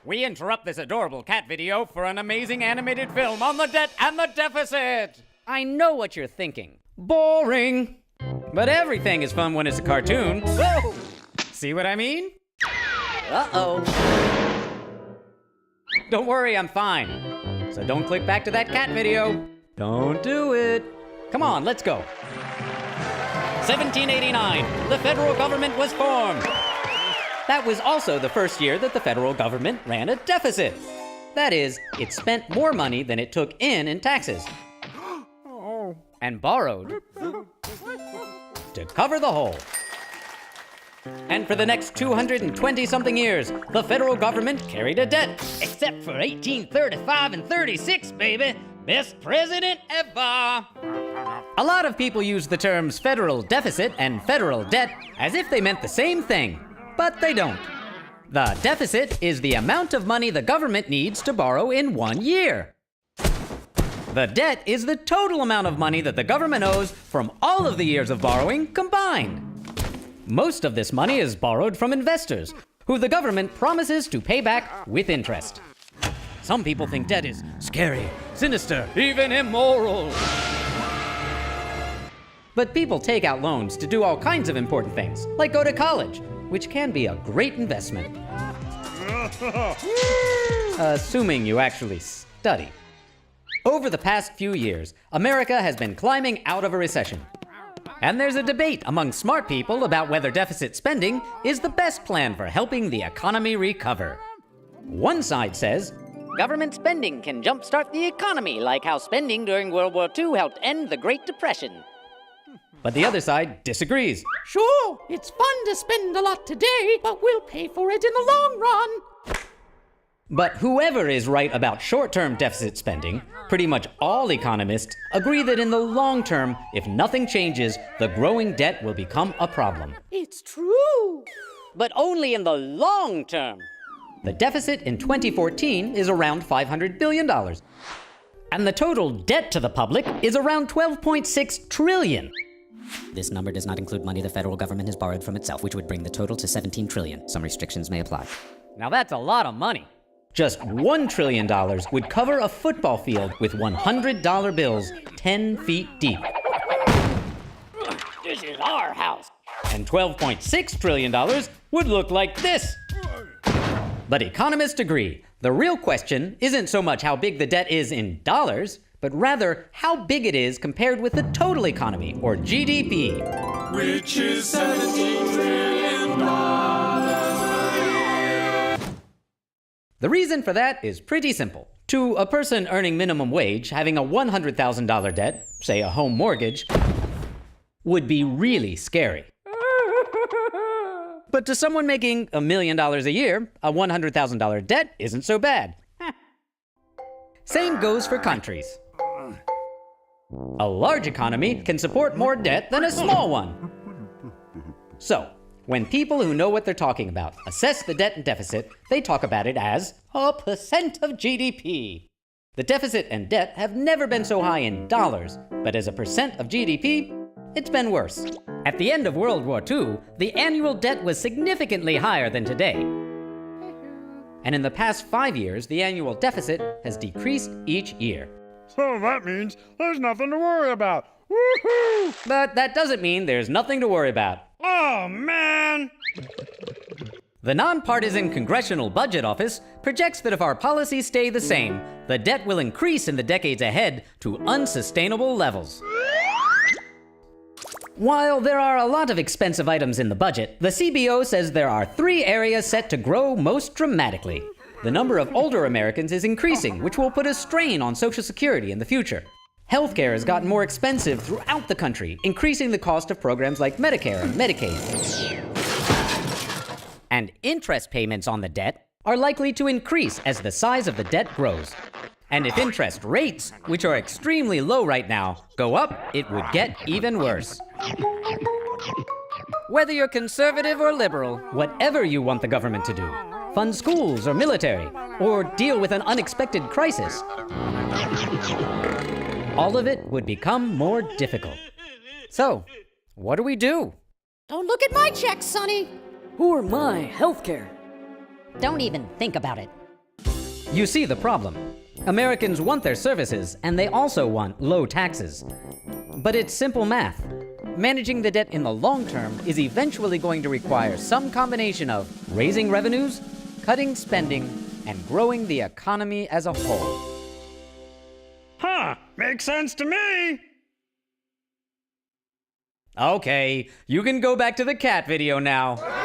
We interrupt this adorable cat video for an amazing animated film on the debt and the deficit. I know what you're thinking. Boring. But everything is fun when it's a cartoon. Whoa! See what I mean? Uh-oh. Don't worry, I'm fine. So don't click back to that cat video. Don't do it. Come on, let's go. 1789, the federal government was formed. That was also the first year that the federal government ran a deficit. That is, it spent more money than it took in taxes. And borrowed to cover the hole. And for the next 220-something years, the federal government carried a debt. Except for 1835 and 36, baby. Best president ever. A lot of people use the terms federal deficit and federal debt as if they meant the same thing, but they don't. The deficit is the amount of money the government needs to borrow in 1 year. The debt is the total amount of money that the government owes from all of the years of borrowing combined. Most of this money is borrowed from investors, who the government promises to pay back with interest. Some people think debt is scary, sinister, even immoral. But people take out loans to do all kinds of important things, like go to college, which can be a great investment. Assuming you actually study. Over the past few years, America has been climbing out of a recession. And there's a debate among smart people about whether deficit spending is the best plan for helping the economy recover. One side says, government spending can jumpstart the economy like how spending during World War II helped end the Great Depression. But the other side disagrees. Sure, it's fun to spend a lot today, but we'll pay for it in the long run. But whoever is right about short-term deficit spending, pretty much all economists agree that in the long term, if nothing changes, the growing debt will become a problem. It's true. But only in the long term. The deficit in 2014 is around $500 billion. And the total debt to the public is around $12.6 trillion. This number does not include money the federal government has borrowed from itself, which would bring the total to $17 trillion. Some restrictions may apply. Now that's a lot of money. Just $1 trillion would cover a football field with $100 bills 10 feet deep. This is our house. And $12.6 trillion would look like this. But economists agree, the real question isn't so much how big the debt is in dollars, but rather how big it is compared with the total economy, or GDP. Which is $17 trillion a year. The reason for that is pretty simple. To a person earning minimum wage, having a $100,000 debt, say a home mortgage, would be really scary. But to someone making $1 million a year, a $100,000 debt isn't so bad. Same goes for countries. A large economy can support more debt than a small one. So, when people who know what they're talking about assess the debt and deficit, they talk about it as a percent of GDP. The deficit and debt have never been so high in dollars, but as a percent of GDP, it's been worse. At the end of World War II, the annual debt was significantly higher than today. And in the past 5 years, the annual deficit has decreased each year. So that means there's nothing to worry about. Woohoo! But that doesn't mean there's nothing to worry about. Oh, man! The Nonpartisan Congressional Budget Office projects that if our policies stay the same, the debt will increase in the decades ahead to unsustainable levels. While there are a lot of expensive items in the budget, the CBO says there are 3 areas set to grow most dramatically. The number of older Americans is increasing, which will put a strain on Social Security in the future. Healthcare has gotten more expensive throughout the country, increasing the cost of programs like Medicare and Medicaid. And interest payments on the debt are likely to increase as the size of the debt grows. And if interest rates, which are extremely low right now, go up, it would get even worse. Whether you're conservative or liberal, whatever you want the government to do, fund schools or military, or deal with an unexpected crisis, all of it would become more difficult. So, what do we do? Don't look at my checks, Sonny. Or my healthcare. Don't even think about it. You see the problem. Americans want their services, and they also want low taxes. But it's simple math. Managing the debt in the long term is eventually going to require some combination of raising revenues, cutting spending, and growing the economy as a whole. Huh, makes sense to me. Okay, you can go back to the cat video now.